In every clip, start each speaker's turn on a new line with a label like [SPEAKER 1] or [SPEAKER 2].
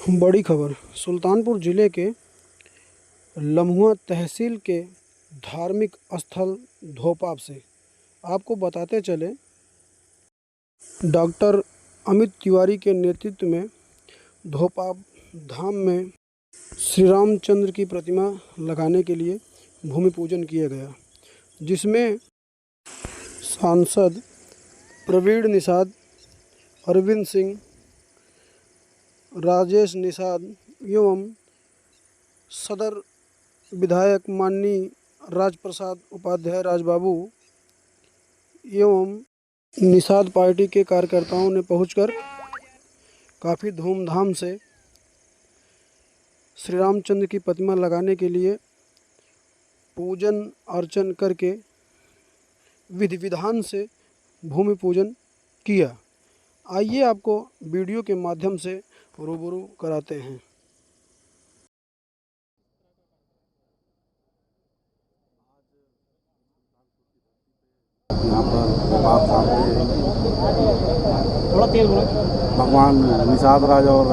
[SPEAKER 1] बड़ी खबर। सुल्तानपुर जिले के लम्हुआ तहसील के धार्मिक स्थल धोपाप से आपको बताते चले, डॉक्टर अमित तिवारी के नेतृत्व में धोपाप धाम में श्री रामचंद्र की प्रतिमा लगाने के लिए भूमि पूजन किया गया, जिसमें सांसद प्रवीण निषाद, अरविंद सिंह, राजेश निषाद एवं सदर विधायक माननीय राजप्रसाद उपाध्याय राजबाबू एवं निषाद पार्टी के कार्यकर्ताओं ने पहुंचकर काफ़ी धूमधाम से श्री रामचंद्र की प्रतिमा लगाने के लिए पूजन अर्चन करके विधि विधान से भूमि पूजन किया। आइए आपको वीडियो के माध्यम से रूबरू कराते हैं।
[SPEAKER 2] यहाँ पर धोपाप धाम पे भगवान निषाद राज और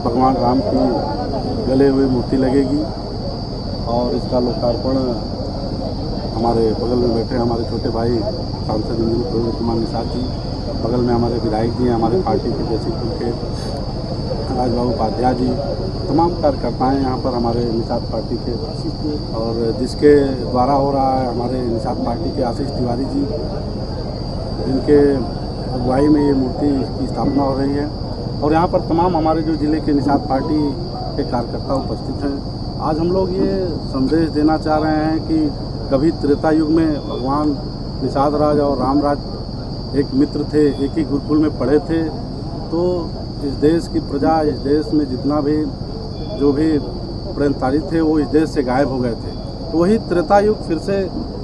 [SPEAKER 2] भगवान राम की गले हुई मूर्ति लगेगी और इसका लोकार्पण हमारे बगल में बैठे हमारे छोटे भाई सांसद प्रवीण कुमार निषाद जी, बगल में हमारे विधायक जी हैं, हमारे पार्टी के जैसीपुर के राजबाबू उपाध्याय जी, तमाम कार्यकर्ता हैं यहाँ पर हमारे निषाद पार्टी के, और जिसके द्वारा हो रहा है हमारे निषाद पार्टी के आशीष तिवारी जी, जिनके अगुवाई में ये मूर्ति की स्थापना हो रही है। और यहाँ पर तमाम हमारे जो ज़िले के निषाद पार्टी के कार्यकर्ता उपस्थित हैं। आज हम लोग ये संदेश देना चाह रहे हैं कि कभी त्रेता युग में भगवान निषाद राज और राम राज एक मित्र थे, एक ही गुरुकुल में पढ़े थे। तो इस देश की प्रजा, इस देश में जितना भी जो भी प्रणतारी थे वो इस देश से गायब हो गए थे। तो वही त्रेता युग फिर से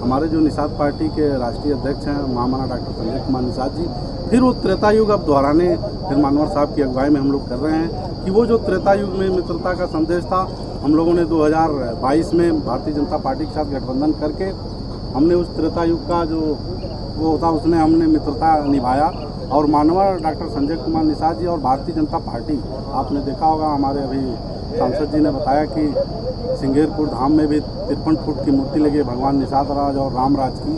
[SPEAKER 2] हमारे जो निषाद पार्टी के राष्ट्रीय अध्यक्ष हैं महामना डॉक्टर संजय कुमार निषाद जी, फिर वो त्रेता युग अब दोहराने फिर मानवर साहब की अगुवाई में हम लोग कर रहे हैं कि वो जो त्रेता युग में मित्रता का संदेश था, हम लोगों ने 2022 में भारतीय जनता पार्टी के साथ गठबंधन करके हमने उस त्रेता युग का जो वो था उसने हमने मित्रता निभाया। और मानवर डॉक्टर संजय कुमार निषाद जी और भारतीय जनता पार्टी, आपने देखा होगा हमारे अभी सांसद जी ने बताया कि सिंगेरपुर धाम में भी 53 फुट की मूर्ति लगी भगवान निषाद राज और राम राज की।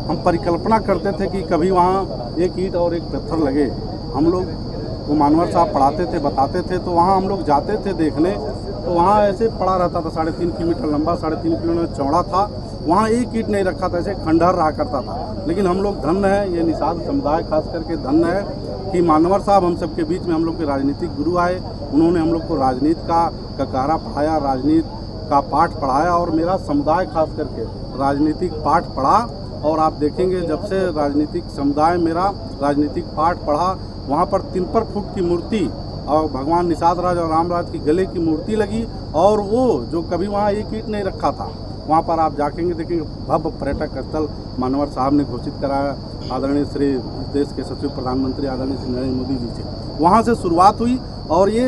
[SPEAKER 2] हम परिकल्पना करते थे कि कभी वहाँ एक ईंट और एक पत्थर लगे। हम लोग वो मानवर साहब पढ़ाते थे, बताते थे, तो वहाँ हम लोग जाते थे देखने, तो वहाँ ऐसे पड़ा रहता था, 3.5 किलोमीटर लंबा, 3.5 किलोमीटर चौड़ा था। वहाँ एक ईंट नहीं रखा था, ऐसे खंडहर रहा करता था। लेकिन हम लोग धन्य है, ये निषाद समुदाय खास करके धन्य है कि मानवर साहब हम सबके बीच में हम लोग के राजनीतिक गुरु आए। उन्होंने हम लोग को राजनीति का कहरा पढ़ाया, राजनीति का पाठ पढ़ाया, और मेरा समुदाय खास करके राजनीतिक पाठ पढ़ा। और आप देखेंगे जब से राजनीतिक समुदाय मेरा राजनीतिक पाठ पढ़ा, वहाँ पर 53 फुट की मूर्ति और भगवान निषाद राज और राम राज की गले की मूर्ति लगी। और वो जो कभी वहाँ एक ईंट नहीं रखा था, वहाँ पर आप जाकेंगे देखेंगे भव्य पर्यटक स्थल मानवर साहब ने घोषित कराया आदरणीय श्री देश के सचिव प्रधानमंत्री आदरणीय श्री नरेंद्र मोदी जी से। वहाँ से शुरुआत हुई और ये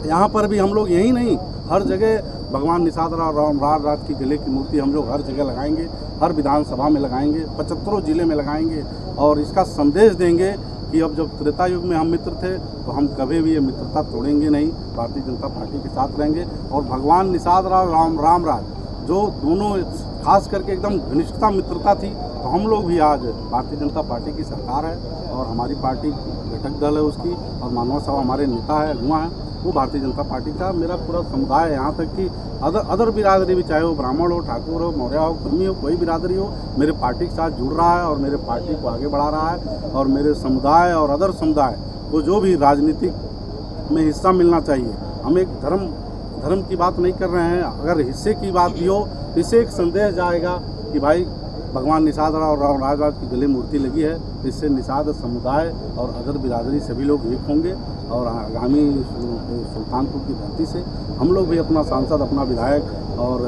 [SPEAKER 2] यहाँ पर भी हम लोग यही नहीं, हर जगह भगवान निषाद राज और राम राज की गले की मूर्ति हम लोग हर जगह लगाएंगे, हर विधानसभा में लगाएंगे, 75 जिले में लगाएंगे। और इसका संदेश देंगे कि अब जब त्रेता युग में हम मित्र थे तो हम कभी भी ये मित्रता तोड़ेंगे नहीं, भारतीय जनता पार्टी के साथ रहेंगे। और भगवान निषाद राज राम राज जो दोनों खास करके एकदम घनिष्ठता मित्रता थी, तो हम लोग भी आज भारतीय जनता पार्टी की सरकार है और हमारी पार्टी घटक दल है उसकी, और मानवर साहब हमारे नेता है, अगुआ हैं, वो भारतीय जनता पार्टी का। मेरा पूरा समुदाय है, यहाँ तक कि अदर बिरादरी भी, चाहे वो ब्राह्मण हो, ठाकुर हो, मौर्य हो, कुर्मी हो, कोई बिरादरी हो, मेरे पार्टी के साथ जुड़ रहा है और मेरे पार्टी को आगे बढ़ा रहा है। और मेरे समुदाय और अदर समुदाय को जो भी राजनीतिक में हिस्सा मिलना चाहिए, हम एक धर्म की बात नहीं कर रहे हैं, अगर हिस्से की बात भी हो, इससे एक संदेश जाएगा कि भाई भगवान निषाद और राम राज की गले मूर्ति लगी है, इससे निषाद समुदाय और अदर बिरादरी सभी लोग एक होंगे। और आगामी सुल्तानपुर की धरती से हम लोग भी अपना सांसद, अपना विधायक और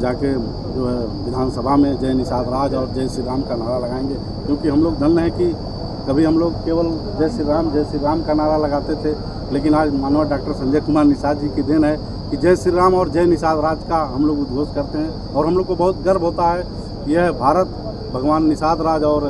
[SPEAKER 2] जाके जो है विधानसभा में जय निषाद राज और जय श्री राम का नारा लगाएंगे। क्योंकि हम लोग धन्य है कि कभी हम लोग केवल जय श्री राम का नारा लगाते थे, लेकिन आज मानव डॉक्टर संजय कुमार निषाद जी की देन है कि जय श्री राम और जय निषाद राज का हम लोग उद्घोष करते हैं। और हम लोग को बहुत गर्व होता है, यह भारत भगवान निषाद राज और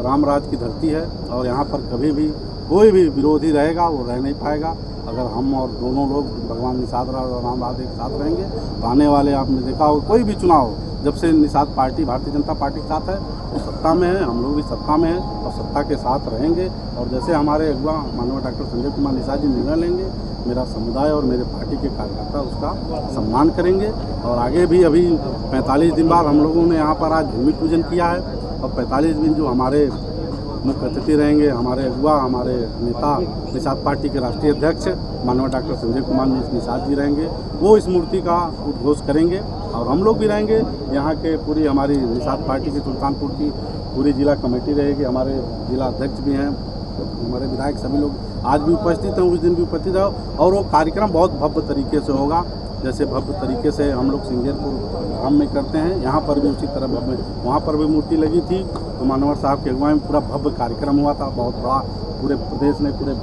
[SPEAKER 2] राम राज की धरती है, और यहाँ पर कभी भी कोई भी विरोधी रहेगा वो रह नहीं पाएगा। अगर हम और दोनों लोग भगवान निषाद राज और रामराज एक साथ रहेंगे तो आने वाले आपने देखा हो कोई भी चुनाव जब से निषाद पार्टी भारतीय जनता पार्टी के साथ है वो सत्ता में है, हम लोग भी सत्ता में हैं और सत्ता के साथ रहेंगे। और जैसे हमारे अगुवा माननीय डॉक्टर संजय कुमार निषाद जी निर्णय लेंगे, मेरा समुदाय और मेरे पार्टी के कार्यकर्ता उसका सम्मान करेंगे। और आगे भी अभी 45 दिन बाद हम लोगों ने यहाँ पर आज भूमि पूजन किया है और 45 दिन जो हमारे मुख्य अतिथि रहेंगे, हमारे अगुवा, हमारे नेता निषाद पार्टी के राष्ट्रीय अध्यक्ष माननीय डॉक्टर संजय कुमार निषाद जी रहेंगे, वो इस मूर्ति का उद्घोष करेंगे और हम लोग भी रहेंगे। यहाँ के पूरी हमारी निषाद पार्टी की सुल्तानपुर की पूरी जिला कमेटी रहेगी, हमारे जिला अध्यक्ष भी हैं, हमारे विधायक सभी लोग आज भी उपस्थित हैं, उस दिन भी उपस्थित है और वो कार्यक्रम बहुत भव्य तरीके से होगा। जैसे भव्य तरीके से हम लोग सिंगेरपुर धाम में करते हैं, यहाँ पर भी उसी तरह भव्य, वहाँ पर भी मूर्ति लगी थी तो मानवर साहब के अगुवाई में पूरा भव्य कार्यक्रम हुआ था, बहुत बड़ा, पूरे प्रदेश में पूरे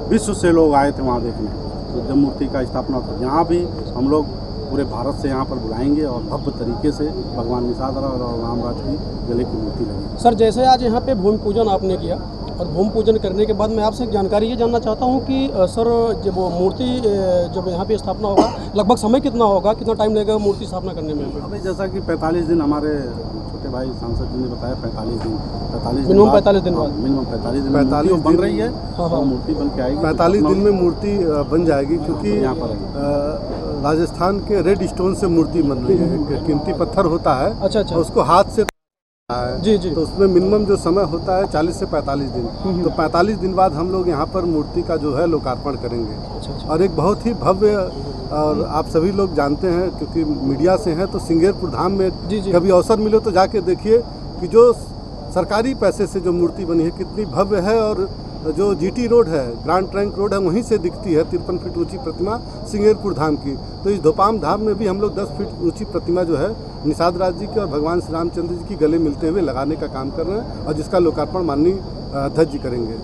[SPEAKER 2] विश्व से लोग आए थे वहाँ देखने। तो जब मूर्ति का स्थापना था यहाँ भी हम लोग पूरे भारत से यहाँ पर बुलाएंगे और भव्य तरीके से भगवान निषाद राज और रामराज की गले की मूर्ति लगेगी।
[SPEAKER 1] सर, जैसे आज यहाँ पे भूमि पूजन आपने किया और भूमि पूजन करने के बाद मैं आपसे एक जानकारी ये जानना चाहता हूँ कि सर जब वो मूर्ति जब यहाँ पे स्थापना होगा लगभग समय कितना होगा, कितना टाइम लगेगा मूर्ति स्थापना करने में?
[SPEAKER 2] अभी जैसा कि 45 दिन हमारे छोटे भाई सांसद जी ने बताया, 45 दिन
[SPEAKER 1] मिनिमम 45 दिन बाद
[SPEAKER 2] मिनिमम 45 दिन 45 बन रही है और मूर्ति बन के आएगी।
[SPEAKER 3] 45 दिन में मूर्ति बन जाएगी क्योंकि
[SPEAKER 2] यहाँ पर
[SPEAKER 3] राजस्थान के रेड स्टोन से मूर्ति बन रही है, एक कीमती पत्थर होता है।
[SPEAKER 1] अच्छा।
[SPEAKER 3] उसको हाथ से है
[SPEAKER 1] जी।
[SPEAKER 3] तो उसमें मिनिमम जो समय होता है 40 से 45 दिन। तो 45 दिन बाद हम लोग यहाँ पर मूर्ति का जो है लोकार्पण करेंगे।
[SPEAKER 1] अच्छा।
[SPEAKER 3] और एक बहुत ही भव्य, और आप सभी लोग जानते हैं क्योंकि मीडिया से हैं, तो सिंगेरपुर धाम में कभी अवसर मिले तो जाके देखिए कि जो सरकारी पैसे से जो मूर्ति बनी है कितनी भव्य है। और जो जीटी रोड है, ग्रांड ट्रंक रोड है, वहीं से दिखती है 53 फीट ऊंची प्रतिमा सिंगेरपुर धाम की। तो इस धोपाम धाम में भी हम लोग 10 फीट ऊंची प्रतिमा जो है निषाद राज जी की और भगवान श्री रामचंद्र जी की गले मिलते हुए लगाने का काम कर रहे हैं और जिसका लोकार्पण माननीय अध्यक्ष जी करेंगे।